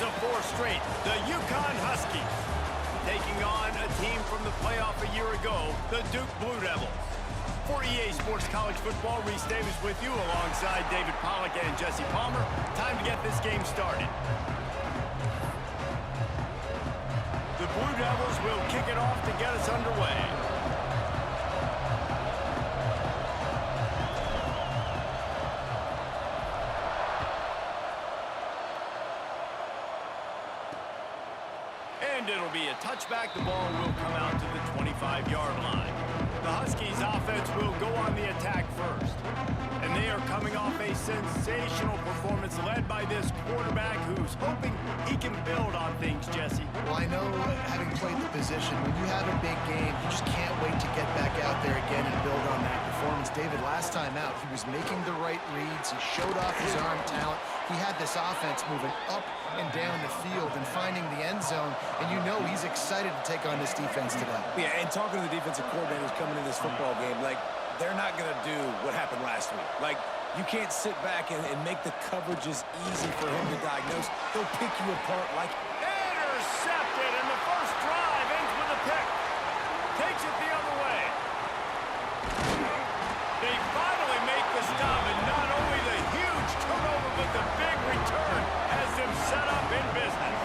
of 4 straight, the UCONN Huskies, taking on a team from the playoff a year ago, the Duke Blue Devils. For EA Sports College Football, Reese Davis with you alongside David Pollack and Jesse Palmer. Time to get this game started. The Blue Devils will kick it off to get us underway. And it'll be a touchback. The ball will come out to the 25-yard line. The Huskies offense will go on the attack first. And they are coming off a sensational performance led by this quarterback who's hoping he can build on things, Jesse. Well, I know, having played the position, when you have a big game, you just can't wait to get back out there again and build on that performance. David, last time out, he was making the right reads. He showed off his arm talent. He had this offense moving up and down the field and finding the end zone, and you know he's excited to take on this defense today. Yeah, and talking to the defensive coordinators coming in this football game, like, they're not going to do what happened last week. Like, you can't sit back and make the coverages easy for him to diagnose. They'll pick you apart like... Intercepted, and the first drive ends with a pick. Takes it the other way. They finally make the stop, and not only the huge turnover, but the big return has them set up in business.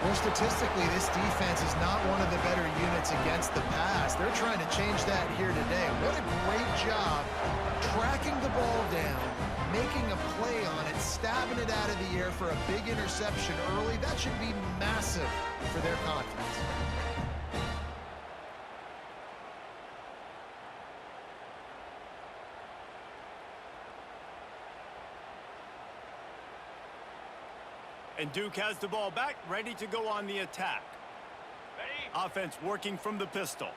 Well, statistically, this defense is not one of the better units against the pass. They're trying to change that here today. What a great job tracking the ball down, making a play on it, stabbing it out of the air for a big interception early. That should be massive for their confidence. And Duke has the ball back, ready to go on the attack. Ready? Offense working from the pistol.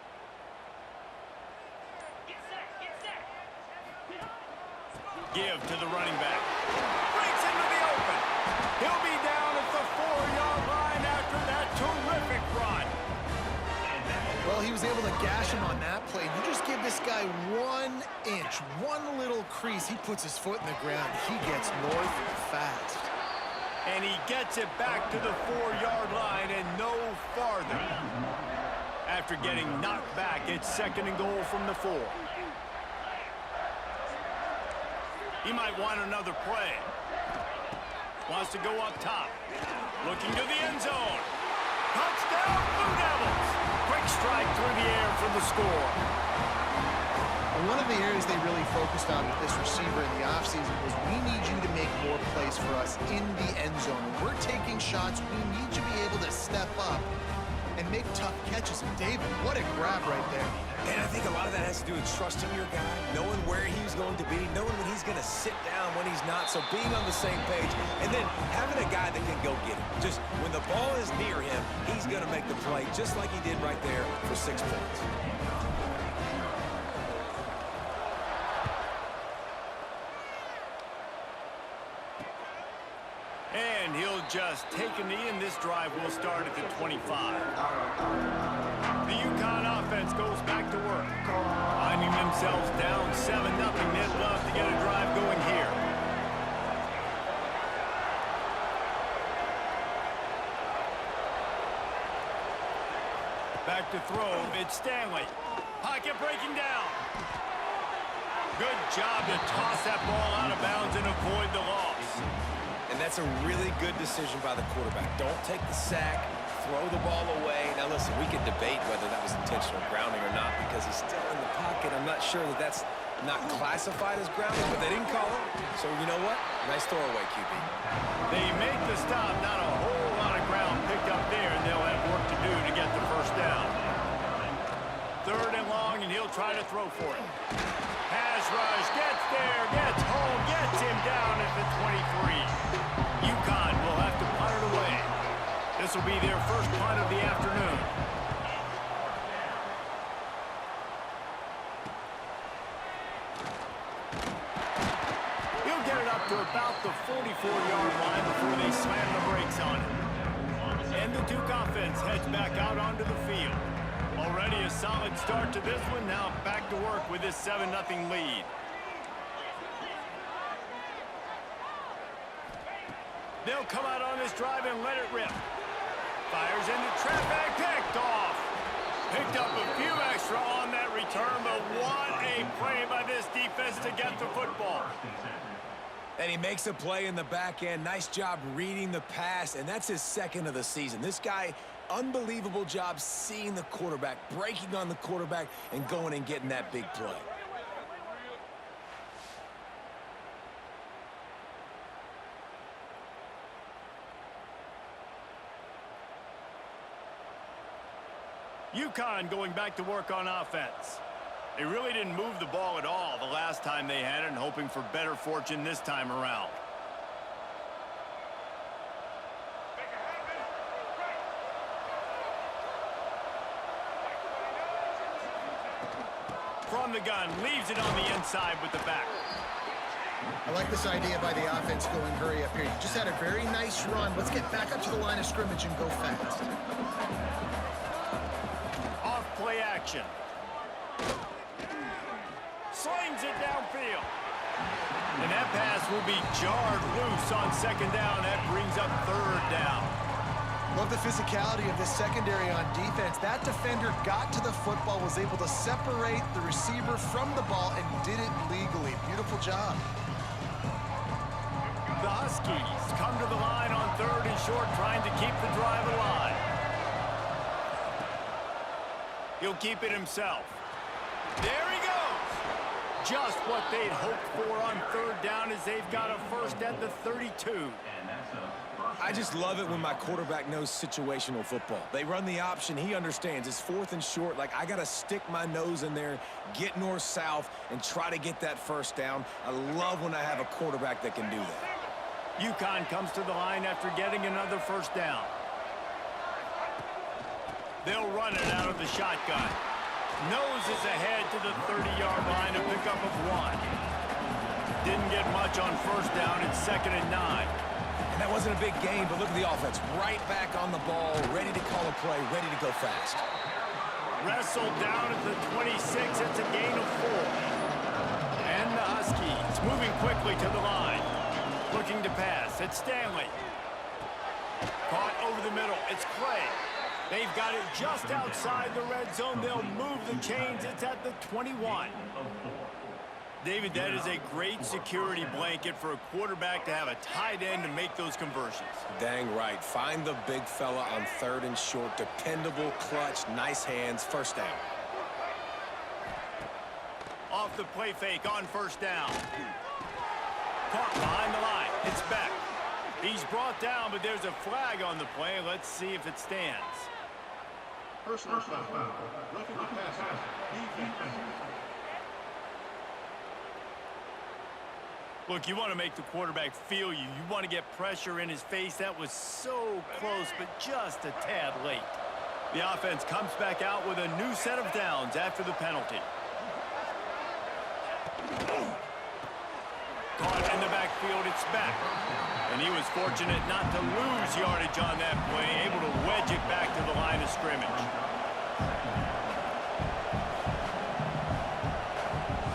Get set. Give to the running back. Breaks into the open. He'll be down at the 4-yard line after that terrific run. Well, he was able to gash him on that play. You just give this guy 1 inch, one little crease. He puts his foot in the ground. He gets north fast. And he gets it back to the 4-yard line and no farther. After getting knocked back, it's 2nd and goal from the 4. He might want another play. Wants to go up top. Looking to the end zone. Touchdown, Blue Devils! Quick strike through the air for the score. One of the areas they really focused on with this receiver in the offseason was we need you to make more plays for us in the end zone. When we're taking shots, we need you to be able to step up and make tough catches. And David, what a grab right there. And I think a lot of that has to do with trusting your guy, knowing where he's going to be, knowing when he's going to sit down, when he's not. So being on the same page, and then having a guy that can go get him. Just when the ball is near him, he's going to make the play just like he did right there for 6 points. And he'll just take a knee, and this drive will start at the 25. The UConn offense goes back to work. Finding themselves down 7-0, they'd love to get a drive going here. Back to throw, it's Stanley. Pocket breaking down. Good job to toss that ball out of bounds and avoid the loss. And that's a really good decision by the quarterback. Don't take the sack, throw the ball away. Now, listen, we can debate whether that was intentional grounding or not because he's still in the pocket. I'm not sure that that's not classified as grounding, but they didn't call it. So, you know what? Nice throwaway, QB. They make the stop. Not a whole lot of ground picked up there, and they'll have work to do to get the first down. 3rd and long, and he'll try to throw for it. Pass rush, gets there, gets home, gets him down at the 23. UConn will have to punt it away. This will be their first punt of the afternoon. He'll get it up to about the 44-yard line before they slam the brakes on it. And the Duke offense heads back out onto the field. Already a solid start to this one. Now back to work with this 7-0 lead. They'll come out on this drive and let it rip. Fires into traffic, picked off. Picked up a few extra on that return, but what a play by this defense to get the football. And he makes a play in the back end. Nice job reading the pass, and that's his second of the season. This guy, unbelievable job seeing the quarterback, breaking on the quarterback, and going and getting that big play. UCONN going back to work on offense. They really didn't move the ball at all the last time they had it, and hoping for better fortune this time around. From the gun, leaves it on the inside with the back. I like this idea by the offense going hurry up here. You just had a very nice run. Let's get back up to the line of scrimmage and go fast. Play action. Slings it downfield. And that pass will be jarred loose on second down. That brings up third down. Love the physicality of this secondary on defense. That defender got to the football, was able to separate the receiver from the ball, and did it legally. Beautiful job. The Huskies come to the line on third and short, trying to keep the drive alive. He'll keep it himself. There he goes. Just what they'd hoped for on third down, as they've got a first at the 32. I just love it when my quarterback knows situational football. They run the option. He understands. It's fourth and short. Like, I got to stick my nose in there, get north-south, and try to get that first down. I love when I have a quarterback that can do that. UCONN comes to the line after getting another first down. They'll run it out of the shotgun. Noses ahead to the 30-yard line, a pickup of 1. Didn't get much on first down. It's 2nd and 9. And that wasn't a big gain, but look at the offense. Right back on the ball, ready to call a play, ready to go fast. Wrestled down at the 26. It's a gain of 4. And the Huskies moving quickly to the line. Looking to pass. It's Stanley. Caught over the middle. It's Clay. They've got it just outside the red zone. They'll move the chains. It's at the 21. David, that is a great security blanket for a quarterback to have a tight end to make those conversions. Dang right. Find the big fella on third and short. Dependable, clutch, nice hands, first down. Off the play fake on first down. Caught behind the line. It's Beck. He's brought down, but there's a flag on the play. Let's see if it stands. Personal foul. Roughing the passer. Defense. Look, you want to make the quarterback feel you. You want to get pressure in his face. That was so close, but just a tad late. The offense comes back out with a new set of downs after the penalty. Caught in the backfield, it's back. And he was fortunate not to lose yardage on that play, able to wedge it back to the line of scrimmage.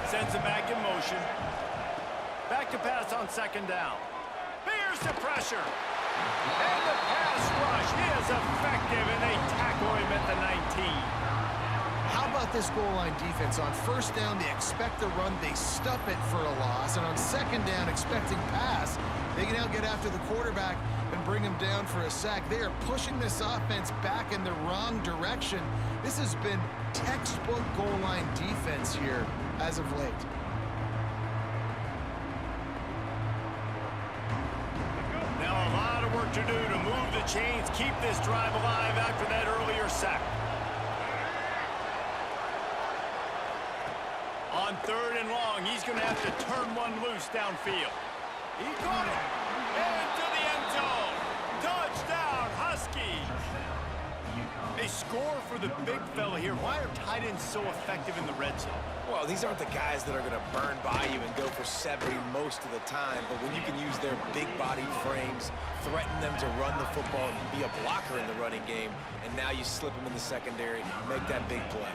Sends it back in motion. Back to pass on second down. Here's the pressure. And the pass rush is effective, and they tackle him at the 19. How about this goal line defense? On first down, they expect the run. They stuff it for a loss. And on second down, expecting pass, they can now get after the quarterback and bring him down for a sack. They are pushing this offense back in the wrong direction. This has been textbook goal line defense here as of late. Now a lot of work to do to move the chains, keep this drive alive after that earlier sack. On third and long, he's going to have to turn one loose downfield. He caught it. Into the end zone. Touchdown, Huskies. They score for the big fella here. Why are tight ends so effective in the red zone? Well, these aren't the guys that are going to burn by you and go for 70 most of the time, but when you can use their big-bodied frames, threaten them to run the football and be a blocker in the running game, and now you slip them in the secondary, make that big play.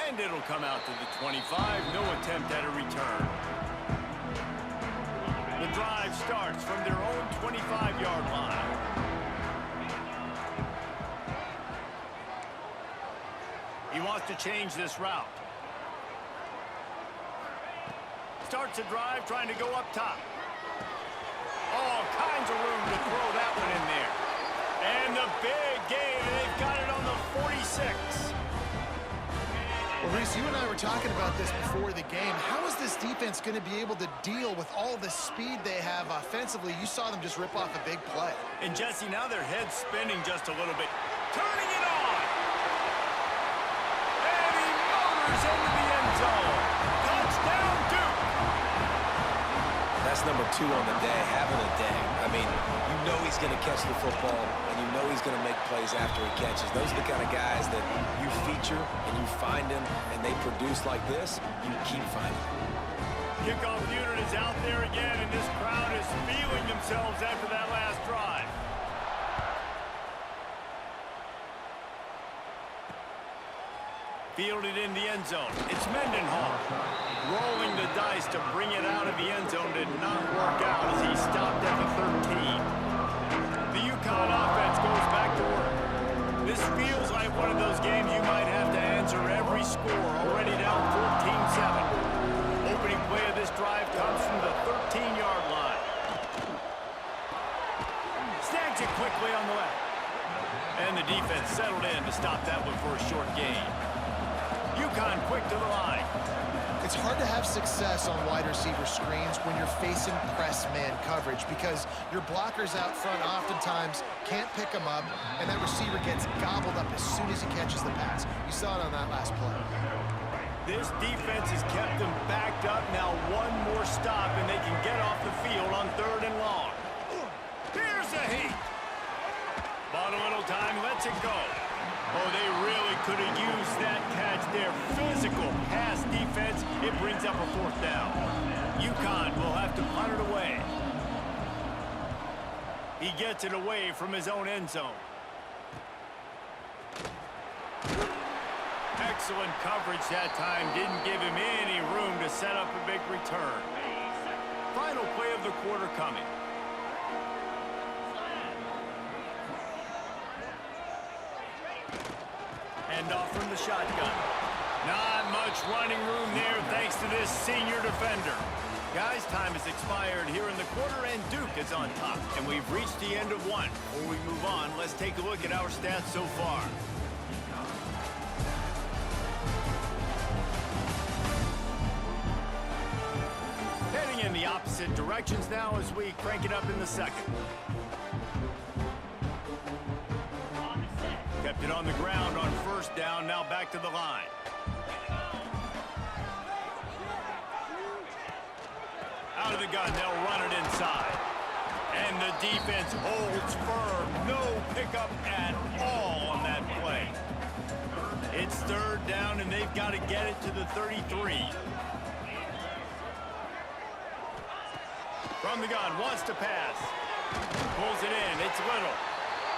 And it'll come out to the 25. No attempt at a return. to change this route. Starts a drive trying to go up top. All kinds of room to throw that one in there. And the big gain, and they've got it on the 46. Well, Reese, you and I were talking about this before the game. How is this defense going to be able to deal with all the speed they have offensively? You saw them just rip off a big play. And Jesse, now their head's spinning just a little bit. Turning it on! And he motors into the end zone. Touchdown, Duke! That's number 2 on the day, having a day. I mean, you know he's going to catch the football, and you know he's going to make plays after he catches. Those are the kind of guys that you feature, and you find them, and they produce like this, you keep finding them. Kickoff unit is out there again, and this crowd is feeling themselves after that last drive. Fielded in the end zone. It's Mendenhall. Rolling the dice to bring it out of the end zone did not work out as he stopped at the 13. The UConn offense goes back to work. This feels like one of those games you might have to answer every score, already down 14-7. Opening play of this drive comes from the 13-yard line. Snags it quickly on the left. And the defense settled in to stop that one for a short gain. UConn quick to the line. It's hard to have success on wide receiver screens when you're facing press man coverage because your blockers out front oftentimes can't pick them up, and that receiver gets gobbled up as soon as he catches the pass. You saw it on that last play. This defense has kept them backed up. Now one more stop, and they can get off the field on 3rd and long. Here's the heat. Bought a little time, lets it go. Oh, they really could have used that catch there. Physical pass defense. It brings up a 4th down. UConn will have to punt it away. He gets it away from his own end zone. Excellent coverage that time. Didn't give him any room to set up a big return. Final play of the quarter coming. Hand off from the shotgun. Not much running room there thanks to this senior defender. Guys, time has expired here in the quarter, and Duke is on top. And we've reached the end of one. Before we move on, let's take a look at our stats so far. Heading in the opposite directions now as we crank it up in the second. Kept it on the ground on 1st down, now back to the line. Out of the gun, they'll run it inside. And the defense holds firm. No pickup at all on that play. It's 3rd down, and they've got to get it to the 33. From the gun, wants to pass. Pulls it in, it's Little.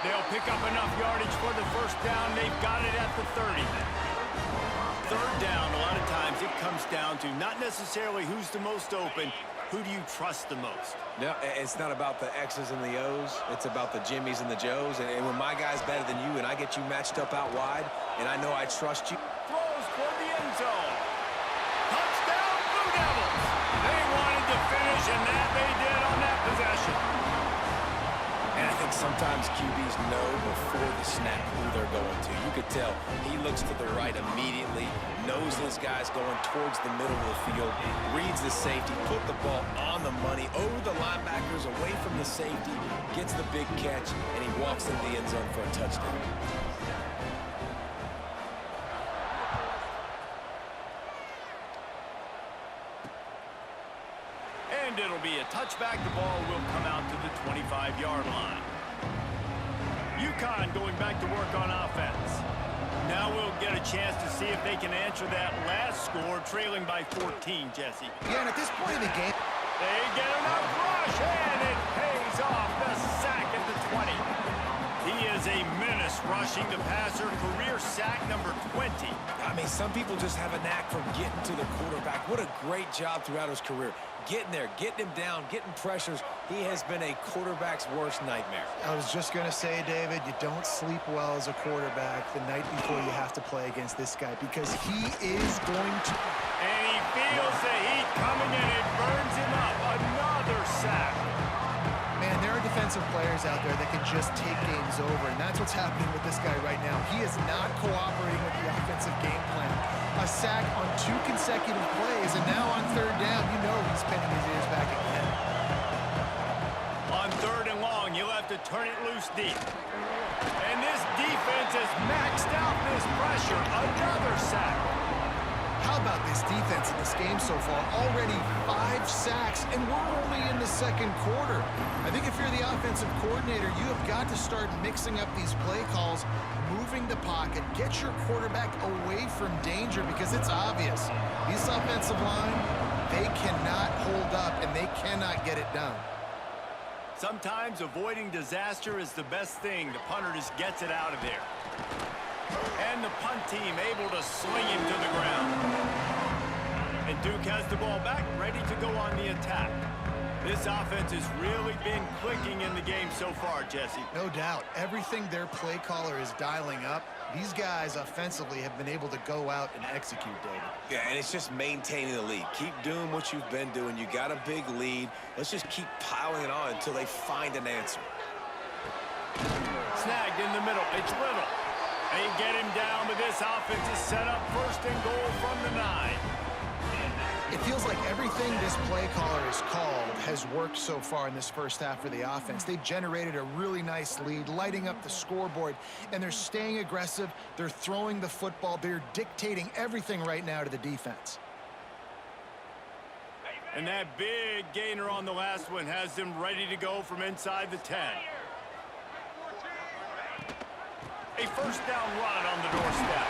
They'll pick up enough yardage for the 1st down. They've got it at the 30. 3rd down, a lot of times it comes down to not necessarily who's the most open, who do you trust the most? No, it's not about the X's and the O's. It's about the Jimmies and the Joes. And when my guy's better than you and I get you matched up out wide, and I know I trust you. Throws toward the end zone. Touchdown, Blue Devils. They wanted to finish, and that they did on that possession. And I think sometimes QBs know before the snap who they're going to. You could tell he looks to the right immediately, knows this guy's going towards the middle of the field, reads the safety, put the ball on the money, over the linebackers, away from the safety, gets the big catch, and he walks into the end zone for a touchdown. And it'll be a touchback. The ball will come out to the 25-yard line. UConn going back to work on offense. Now we'll get a chance to see if they can answer that last score, trailing by 14, Jesse. Yeah, and at this point in the game, they get enough rush, and it pays off. The sack at the 20. He is a menace rushing the passer, career sack number 20. I mean, some people just have a knack for getting to the quarterback. What a great job throughout his career. Getting there, getting him down, getting pressures. He has been a quarterback's worst nightmare. I was just going to say, David, you don't sleep well as a quarterback the night before you have to play against this guy because he is going to... And he feels the heat coming and it burns him up. Another sack. Man, there are defensive players out there that can just take games over, and that's what's happening with this guy right now. He is not cooperating with the offensive game plan. A sack on 2 consecutive plays, and now on 3rd down, you know he's pinning his ears back again. On 3rd and long, you'll have to turn it loose deep. And this defense has maxed out this pressure. Another sack. How about this defense in this game so far? Already 5 sacks, and we're only in the 2nd quarter. I think if you're the offensive coordinator, you have got to start mixing up these play calls, moving the pocket, get your quarterback away from danger because it's obvious. This offensive line, they cannot hold up, and they cannot get it done. Sometimes avoiding disaster is the best thing. The punter just gets it out of there. And the punt team able to swing him to the ground. And Duke has the ball back, ready to go on the attack. This offense has really been clicking in the game so far, Jesse. No doubt. Everything their play caller is dialing up, these guys offensively have been able to go out and execute, David. Yeah, and it's just maintaining the lead. Keep doing what you've been doing. You got a big lead. Let's just keep piling it on until they find an answer. Snagged in the middle. It's Little. They get him down, but this offense is set up 1st and goal from the 9. It feels like everything this play caller has called has worked so far in this first half for the offense. They've generated a really nice lead, lighting up the scoreboard, and they're staying aggressive. They're throwing the football. They're dictating everything right now to the defense. And that big gainer on the last one has them ready to go from inside the 10. A 1st down run on the doorstep.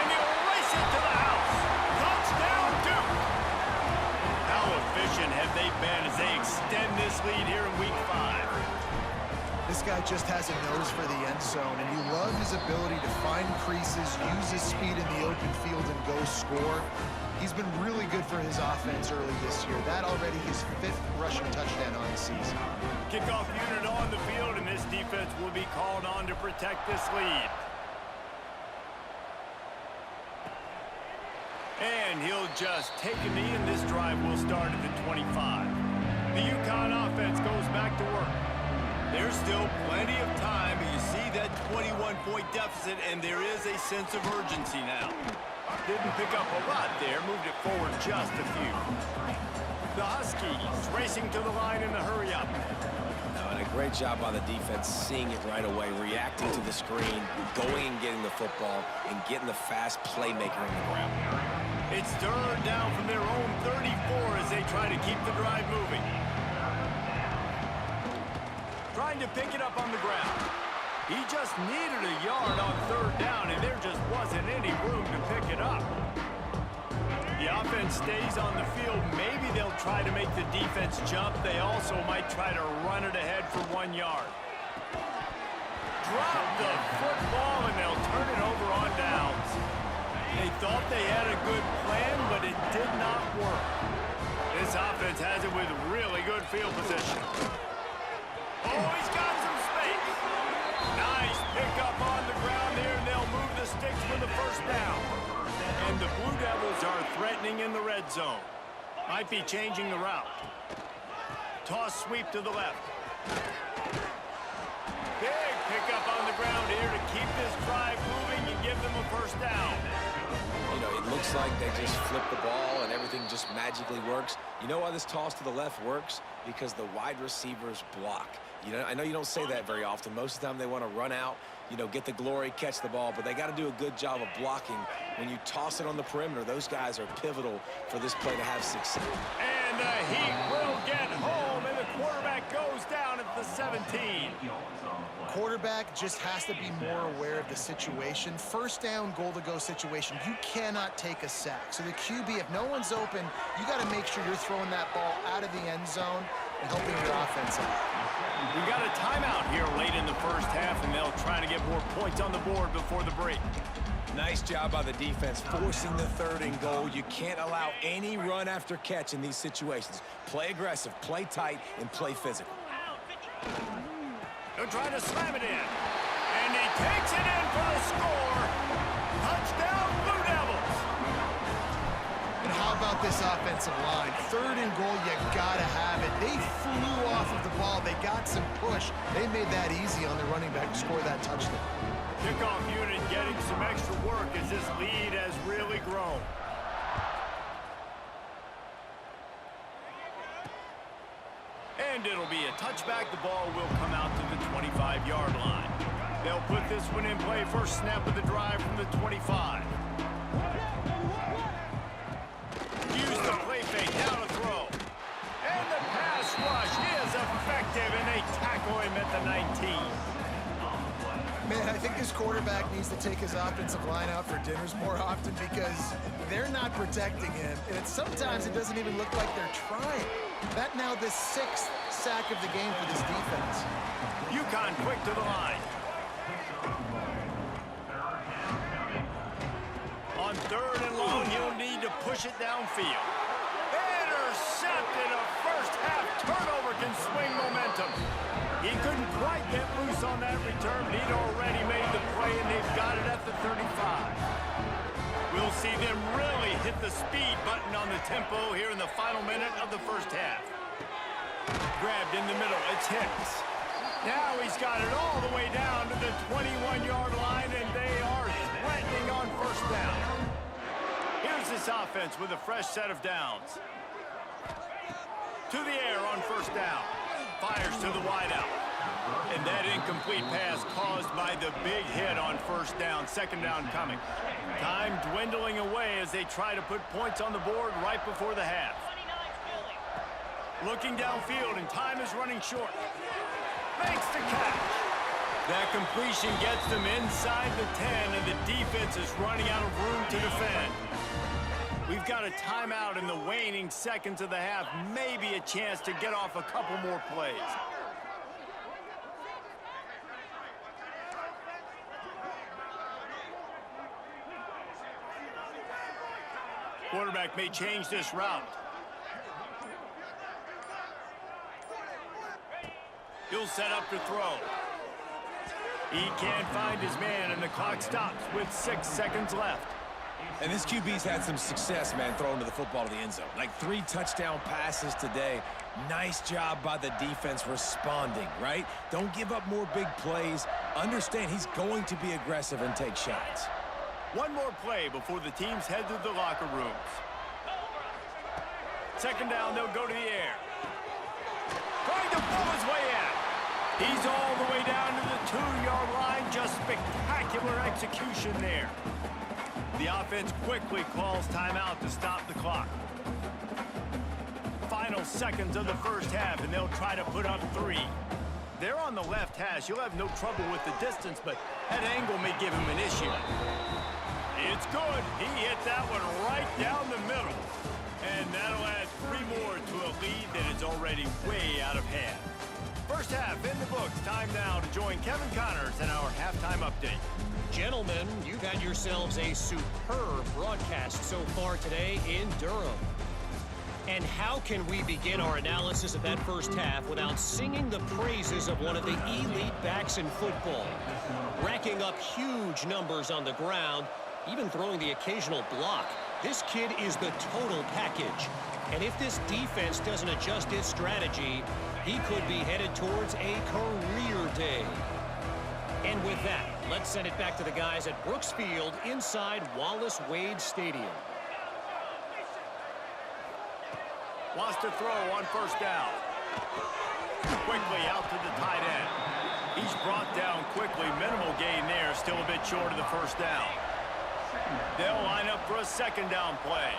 And he'll race it to the house. Touchdown, Duke. How efficient have they been as they extend this lead here in Week 5? This guy just has a nose for the end zone, and you love his ability to find creases, use his speed in the open field, and go score. He's been really good for his offense early this year. That already his 5th rushing touchdown on the season. Kickoff unit on the field, and this defense will be called on to protect this lead. And he'll just take a knee, and this drive will start at the 25. The UConn offense goes back to work. There's still plenty of time, and you see that 21-point deficit, and there is a sense of urgency now. Didn't pick up a lot there, moved it forward just a few. The Huskies racing to the line in a hurry-up. And a great job by the defense seeing it right away, reacting to the screen, going and getting the football, and getting the fast playmaker on the ground. It's 3rd down from their own 34 as they try to keep the drive moving. Trying to pick it up on the ground. He just needed a yard on 3rd down, and there just wasn't any room to pick it up. The offense stays on the field. Maybe they'll try to make the defense jump. They also might try to run it ahead for 1 yard. Drop the football, and they'll turn it over on downs. They thought they had a good plan, but it did not work. This offense has it with really good field position. Oh, he's got some space. Nice pickup on the ground there, and they'll move the sticks for the 1st down. And the Blue Devils are threatening in the red zone. Might be changing the route. Toss sweep to the left. Big pickup on the ground here to keep this drive moving and give them a 1st down. You know, it looks like they just flip the ball and everything just magically works. You know why this toss to the left works? Because the wide receivers block. You know, I know you don't say that very often. Most of the time they want to run out, you know, get the glory, catch the ball, but they got to do a good job of blocking. When you toss it on the perimeter, those guys are pivotal for this play to have success. And the Heat will get home, and the quarterback goes down at the 17. Quarterback just has to be more aware of the situation. 1st down, goal-to-go situation. You cannot take a sack. So the QB, if no one's open, you got to make sure you're throwing that ball out of the end zone. helping your offense out. We got a timeout here late in the first half, and they'll try to get more points on the board before the break. Nice job by the defense forcing the 3rd and goal. You can't allow any run after catch in these situations. Play aggressive, play tight, and play physical. They'll try to slam it in. And he takes it in for the score. Touchdown, Blue Devils. And how about this offensive line? 3rd and goal, you gotta have it. They flew off of the ball. They got some push. They made that easy on the running back to score that touchdown. Kickoff unit getting some extra work as this lead has really grown. And it'll be a touchback. The ball will come out to the 25-yard line. They'll put this one in play. First snap of the drive from the 25. Use the play fake, down to throw. And the pass rush is effective, and they tackle him at the 19. Man, I think this quarterback needs to take his offensive line out for dinners more often because they're not protecting him. And sometimes it doesn't even look like they're trying. That now the 6th sack of the game for this defense. UConn quick to the line. On 3rd and long, he'll need to push it downfield. Intercepted. A first half turnover can swing momentum. He couldn't quite get loose on that return, but he'd already made the play, and they've got it at the 35. We'll see them really hit the speed button on the tempo here in the final minute of the first half. Grabbed in the middle, it's Hicks. Now he's got it all the way down to the 21-yard line, and they are threatening on first down. Here's this offense with a fresh set of downs. To the air on first down. Fires to the wideout. And that incomplete pass caused by the big hit on first down. 2nd down coming. Time dwindling away as they try to put points on the board right before the half. Looking downfield, and time is running short. Makes the catch. That completion gets them inside the 10, and the defense is running out of room to defend. We've got a timeout in the waning seconds of the half. Maybe a chance to get off a couple more plays. Quarterback may change this route. He'll set up to throw. He can't find his man, and the clock stops with 6 seconds left. And this QB's had some success, man, throwing to the football to the end zone. Like 3 touchdown passes today. Nice job by the defense responding, right? Don't give up more big plays. Understand he's going to be aggressive and take shots. One more play before the teams head to the locker rooms. 2nd down, they'll go to the air. Trying to pull his way in. He's all the way down to the 2-yard line. Just spectacular execution there. The offense quickly calls timeout to stop the clock. Final seconds of the first half, and they'll try to put up 3. They're on the left hash. You'll have no trouble with the distance, but that angle may give him an issue. It's good. He hit that one right down the middle. And that'll add 3 more to a lead that is already way out of hand. First half in the books. Time now to join Kevin Connors in our halftime update. Gentlemen, you've had yourselves a superb broadcast so far today in Durham. And how can we begin our analysis of that first half without singing the praises of one of the elite backs in football? Racking up huge numbers on the ground, even throwing the occasional block. This kid is the total package. And if this defense doesn't adjust its strategy, he could be headed towards a career day. And with that, let's send it back to the guys at Brooks Field inside Wallace Wade Stadium. Wants to throw on first down. Quickly out to the tight end. He's brought down quickly. Minimal gain there. Still a bit short of the first down. They'll line up for a 2nd down play.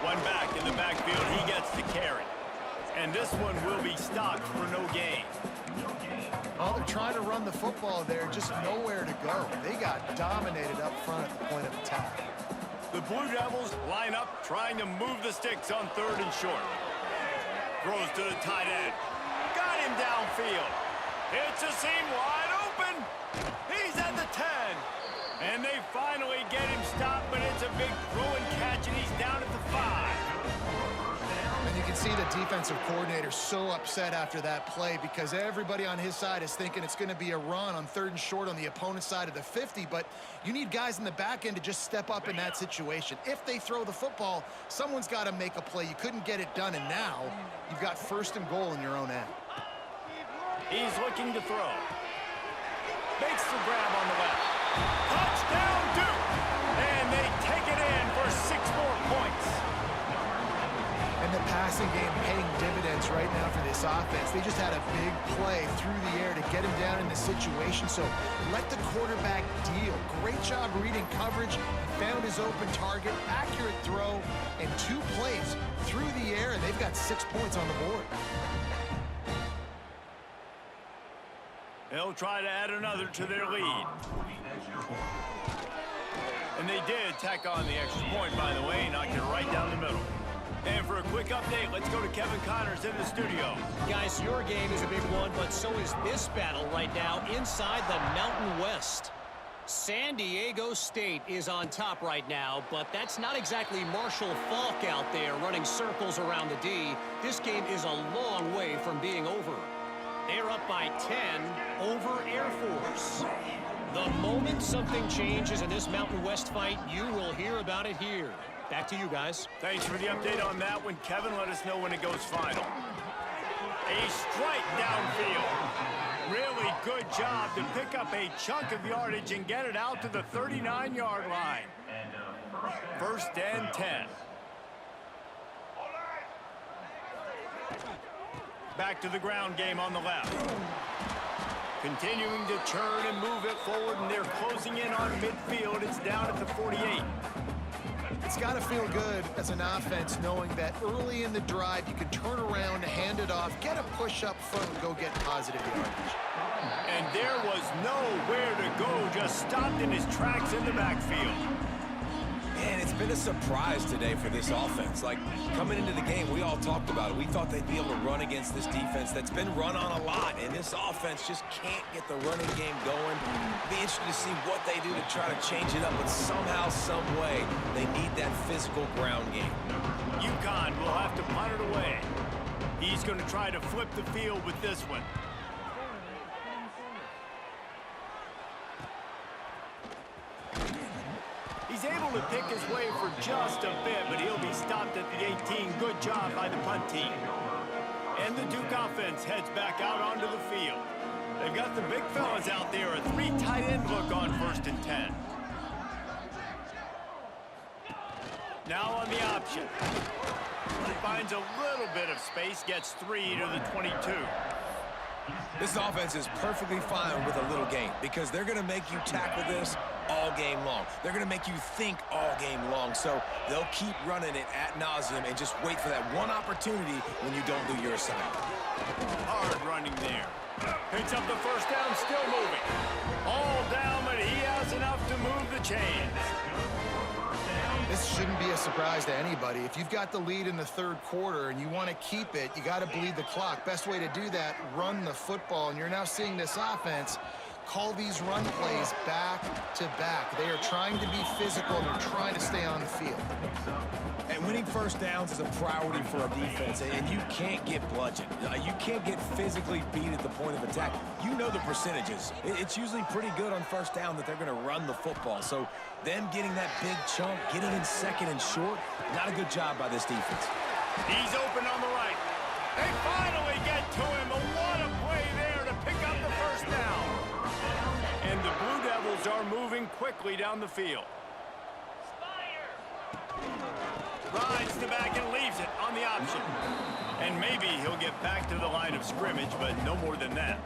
One back in the backfield. He gets the carry. And this one will be stopped for no gain. Oh, they're trying to run the football there, just nowhere to go. They got dominated up front at the point of attack. The Blue Devils line up trying to move the sticks on 3rd and short. Throws to the tight end. Got him downfield. Hits a seam wide open. He's at the 10. And they finally get him stopped, but it's a big throw and catch, and he's down at the 5. And you can see the defensive coordinator so upset after that play because everybody on his side is thinking it's going to be a run on 3rd and short on the opponent's side of the 50, but you need guys in the back end to just step up in that situation. If they throw the football, someone's got to make a play. You couldn't get it done, and now you've got 1st and goal in your own end. He's looking to throw. Makes the grab on the left. Touchdown, Duke! And they take it in for 6 more points. And the passing game paying dividends right now for this offense. They just had a big play through the air to get him down in this situation. So let the quarterback deal. Great job reading coverage. He found his open target, accurate throw, and 2 plays through the air, and they've got 6 points on the board. They'll try to add another to their lead. And they did tack on the extra point, by the way, knocked it right down the middle. And for a quick update, let's go to Kevin Connors in the studio. Guys, your game is a big one, but so is this battle right now inside the Mountain West. San Diego State is on top right now, but that's not exactly Marshall Faulk out there running circles around the D. This game is a long way from being over. They're up by 10 over Air Force. The moment something changes in this Mountain West fight, you will hear about it here. Back to you guys. Thanks for the update on that one, Kevin. Let us know when it goes final. A strike downfield. Really good job to pick up a chunk of yardage and get it out to the 39-yard line. 1st and 10. Back to the ground game on the left. Continuing to churn and move it forward, and they're closing in on midfield. It's down at the 48. It's got to feel good as an offense knowing that early in the drive you can turn around, hand it off, get a push up front, and go get positive yardage. And there was nowhere to go, just stopped in his tracks in the backfield. Man, it's been a surprise today for this offense. Like, coming into the game, we all talked about it. We thought they'd be able to run against this defense that's been run on a lot, and this offense just can't get the running game going. Be interested to see what they do to try to change it up, but somehow, some way, they need that physical ground game. UConn will have to punt it away. He's going to try to flip the field with this one. He's able to pick his way for just a bit, but he'll be stopped at the 18. Good job by the punt team. And the Duke offense heads back out onto the field. They've got the big fellas out there, a 3 tight end look on 1st and 10. Now on the option. He finds a little bit of space, gets 3 to the 22. This offense is perfectly fine with a little game because they're going to make you tackle this all game long. They're going to make you think all game long. So they'll keep running it ad nauseum and just wait for that one opportunity when you don't do your assignment. Hard running there. Picks up the 1st down, still moving. All down, but he has enough to move the chains. This shouldn't be a surprise to anybody. If you've got the lead in the 3rd quarter and you want to keep it, you got to bleed the clock. Best way to do that, run the football. And you're now seeing this offense call these run plays back to back. They are trying to be physical and they're trying to stay on the field. And winning 1st downs is a priority for a defense, and you can't get bludgeoned. You can't get physically beat at the point of attack. You know the percentages. It's usually pretty good on 1st down that they're going to run the football. So them getting that big chunk, getting in 2nd and short, not a good job by this defense. He's open on the right. They finally get to him. But what a play there to pick up the 1st down. And the Blue Devils are moving quickly down the field. Rides the back and leaves it on the option. And maybe he'll get back to the line of scrimmage, but no more than that.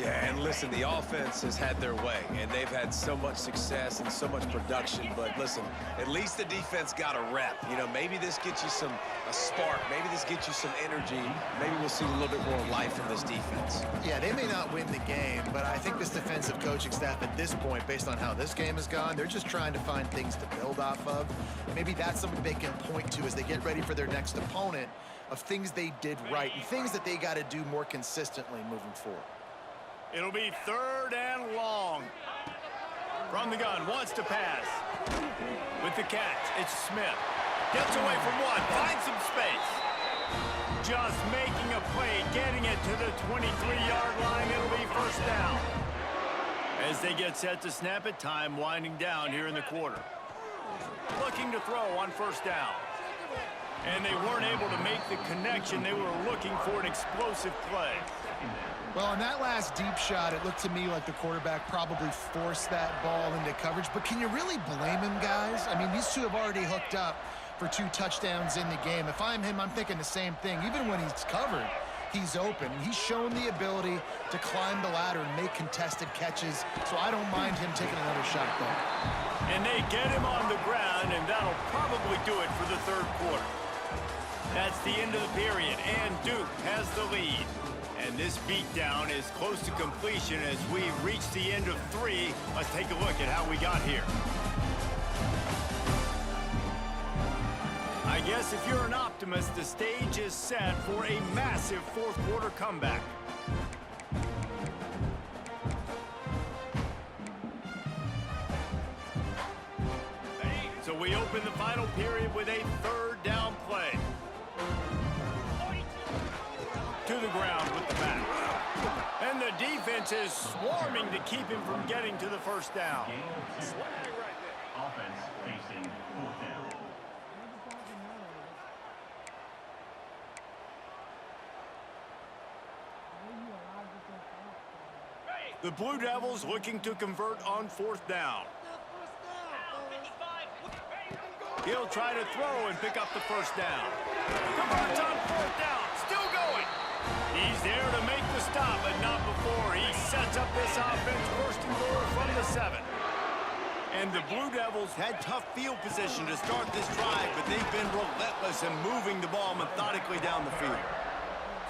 Yeah, and listen, the offense has had their way, and they've had so much success and so much production. But listen, at least the defense got a rep. You know, maybe this gets you a spark. Maybe this gets you some energy. Maybe we'll see a little bit more life from this defense. Yeah, they may not win the game, but I think this defensive coaching staff at this point, based on how this game has gone, they're just trying to find things to build off of. Maybe that's something they can point to as they get ready for their next opponent, of things they did right and things that they got to do more consistently moving forward. It'll be 3rd and long. From the gun, wants to pass. With the catch, it's Smith. Gets away from one, finds some space. Just making a play, getting it to the 23-yard line. It'll be 1st down. As they get set to snap it, time winding down here in the quarter. Looking to throw on 1st down. And they weren't able to make the connection. They were looking for an explosive play. Well, on that last deep shot, it looked to me like the quarterback probably forced that ball into coverage. But can you really blame him, guys? I mean, these two have already hooked up for 2 touchdowns in the game. If I'm him, I'm thinking the same thing. Even when he's covered, he's open. He's shown the ability to climb the ladder and make contested catches, so I don't mind him taking another shot there. And they get him on the ground, and that'll probably do it for the 3rd quarter. That's the end of the period, and Duke has the lead. And this beatdown is close to completion as we reach the end of 3. Let's take a look at how we got here. I guess if you're an optimist, the stage is set for a massive 4th quarter comeback. So we open the final period with a 3rd down play. To the ground with the back. And the defense is swarming to keep him from getting to the 1st down. Offense facing 4th down. The Blue Devils looking to convert on 4th down. He'll try to throw and pick up the 1st down. Converts on 4th down. Still going. He's there to make the stop, but not before he sets up this offense 1st and goal from the 7. And the Blue Devils had tough field position to start this drive, but they've been relentless in moving the ball methodically down the field.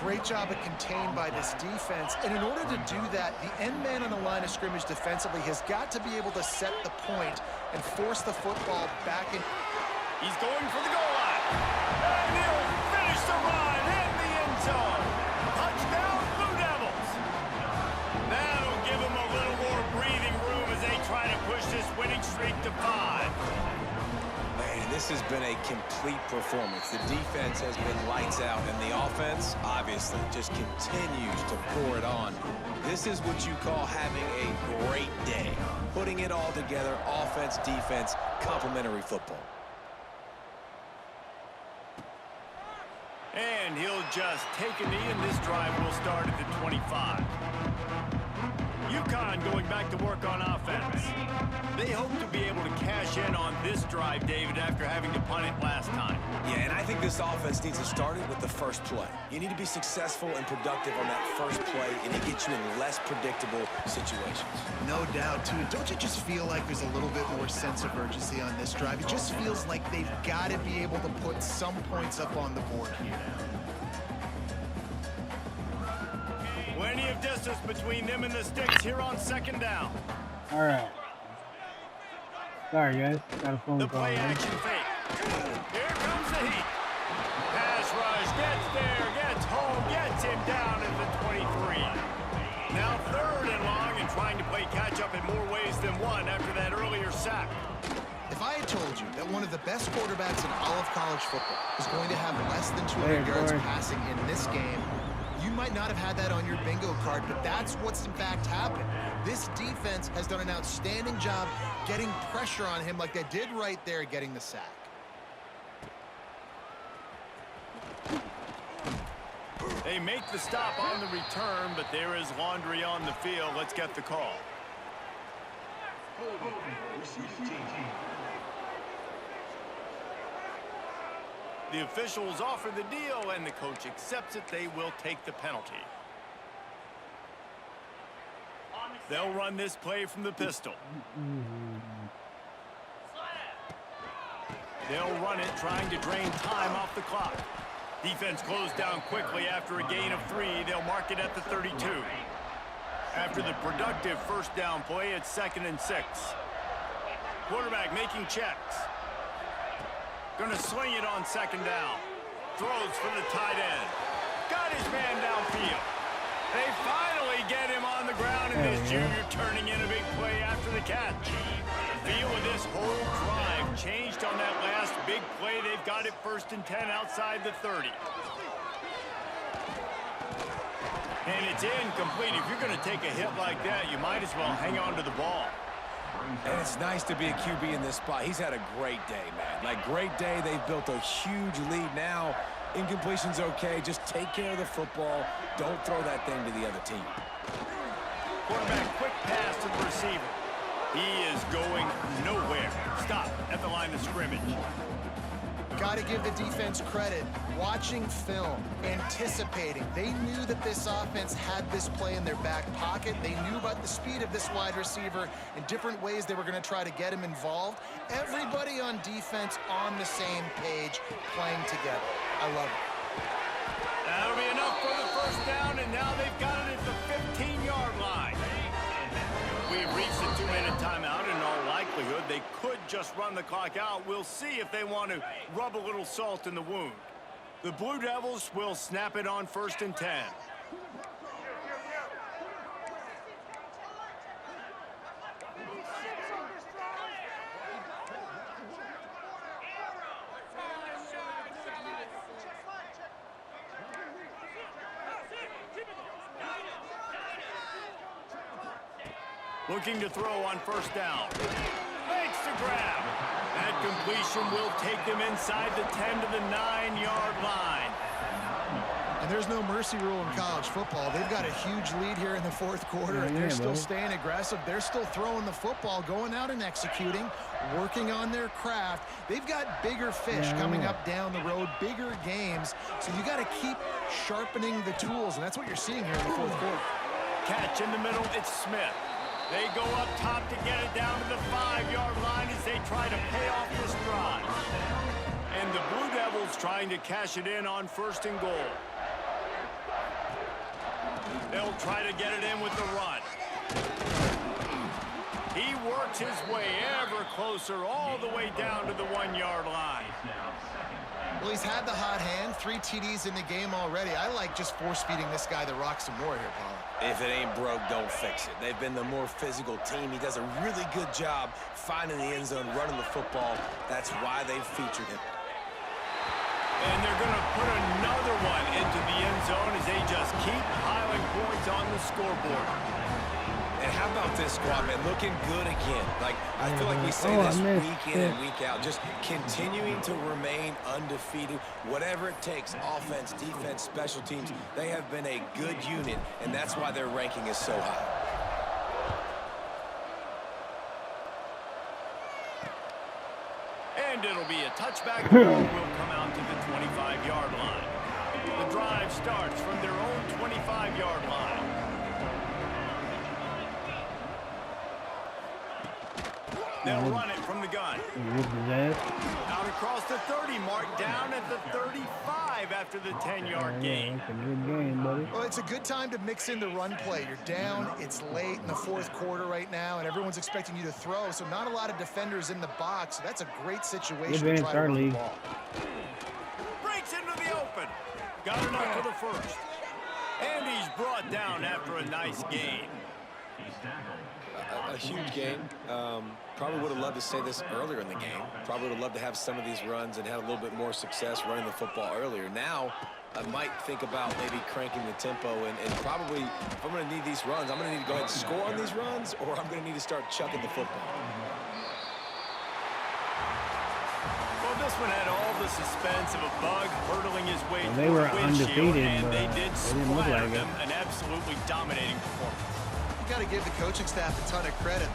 Great job of contained by this defense. And in order to do that, the end man on the line of scrimmage defensively has got to be able to set the point and force the football back in. He's going for the goal line. And he'll finish the run in the end zone. Touchdown, Blue Devils. That'll give them a little more breathing room as they try to push this winning streak to 5. Man, this has been a complete performance. The defense has been lights out, and the offense, obviously, just continues to pour it on. This is what you call having a great day. Putting it all together, offense, defense, complementary football. And he'll just take a knee, and this drive will start at the 25. UCONN going back to work on offense. They hope to be able to cash in on this drive, David, after having to punt it last time. Yeah, and I think this offense needs to start it with the first play. You need to be successful and productive on that first play, and it gets you in less predictable situations. No doubt, too. Don't you just feel like there's a little bit more sense of urgency on this drive? It just feels like they've got to be able to put some points up on the board here. Plenty of distance between them and the sticks here on 2nd down. All right. Sorry, guys. Got a phone The call. play action fake. Here comes the heat. Pass rush gets there, gets home, gets him down at the 23. Now 3rd and long and trying to play catch up in more ways than one after that earlier sack. If I had told you that one of the best quarterbacks in all of college football is going to have less than 200 yards passing in this game, you might not have had that on your bingo card, but that's what's in fact happened. This defense has done an outstanding job getting pressure on him like they did right there, getting the sack. They make the stop on the return, but there is laundry on the field. Let's get the call. The officials offer the deal, and the coach accepts it. They will take the penalty. They'll run this play from the pistol. They'll run it, trying to drain time off the clock. Defense closed down quickly after a gain of 3. They'll mark it at the 32. After the productive first down play, it's 2nd and 6. Quarterback making checks. Going to sling it on 2nd down. Throws for the tight end. Got his man downfield. They finally get him on the ground, and this junior turning in a big play after the catch. The feel of this whole drive changed on that last big play. They've got it 1st and 10 outside the 30. And it's incomplete. If you're going to take a hit like that, you might as well hang on to the ball. And it's nice to be a QB in this spot. He's had a great day, man. Like, great day. They've built a huge lead now. Incompletion's okay. Just take care of the football. Don't throw that thing to the other team. Quarterback, quick pass to the receiver. He is going nowhere. Stop at the line of scrimmage. Got to give the defense credit. Watching film, anticipating. They knew that this offense had this play in their back pocket. They knew about the speed of this wide receiver and different ways they were going to try to get him involved. Everybody on defense on the same page, playing together. I love it. That'll be enough for the first down, and now they've got it at the 15-yard line. We've reached the 2-minute timeout. In all likelihood, they could just run the clock out. We'll see if they want to rub a little salt in the wound. The Blue Devils will snap it on 1st and 10. Looking to throw on 1st down. Makes the grab. That completion will take them inside the 10 to the 9-yard line. And there's no mercy rule in college football. They've got a huge lead here in the 4th quarter, and they're still staying aggressive. They're still throwing the football, going out and executing, working on their craft. They've got bigger fish coming up down the road, bigger games. So you got to keep sharpening the tools, and that's what you're seeing here in the 4th quarter. Catch in the middle, it's Smith. They go up top to get it down to the 5-yard line as they try to pay off this drive. And the Blue Devils trying to cash it in on 1st and goal. They'll try to get it in with the run. He works his way ever closer all the way down to the 1-yard line. Well, he's had the hot hand, 3 TDs in the game already. I like just force-feeding this guy the rock some more here, Paul. If it ain't broke, don't fix it. They've been the more physical team. He does a really good job finding the end zone, running the football. That's why they've featured him. And they're going to put another one into the end zone as they just keep piling points on the scoreboard. And how about this squad, man? Looking good again. Like, I feel like we say this week in and week out. Just continuing to remain undefeated. Whatever it takes, offense, defense, special teams, they have been a good unit, and that's why their ranking is so high. And it'll be a touchback. The ball will come out to the 25-yard line. The drive starts from their own 25-yard line. They'll run it from the gun. Out across the 30, marked down at the 35 after the 10-yard gain. Well, it's a good time to mix in the run play. You're down, it's late in the 4th quarter right now, and everyone's expecting you to throw, so not a lot of defenders in the box. So that's a great situation to try to run the ball. Breaks into the open. Got enough for the first. And he's brought down after a nice gain. A huge game. Probably would have loved to say this earlier in the game. Probably would have loved to have some of these runs and had a little bit more success running the football earlier. Now, I might think about maybe cranking the tempo and probably, if I'm going to need these runs, I'm going to need to go ahead and score on these runs, or I'm going to need to start chucking the football. Well, this one had all the suspense of a bug hurtling his way through they were the windshield, undefeated, and but they did didn't look splatter like it. them. An absolutely dominating performance. You got to give the coaching staff a ton of credit.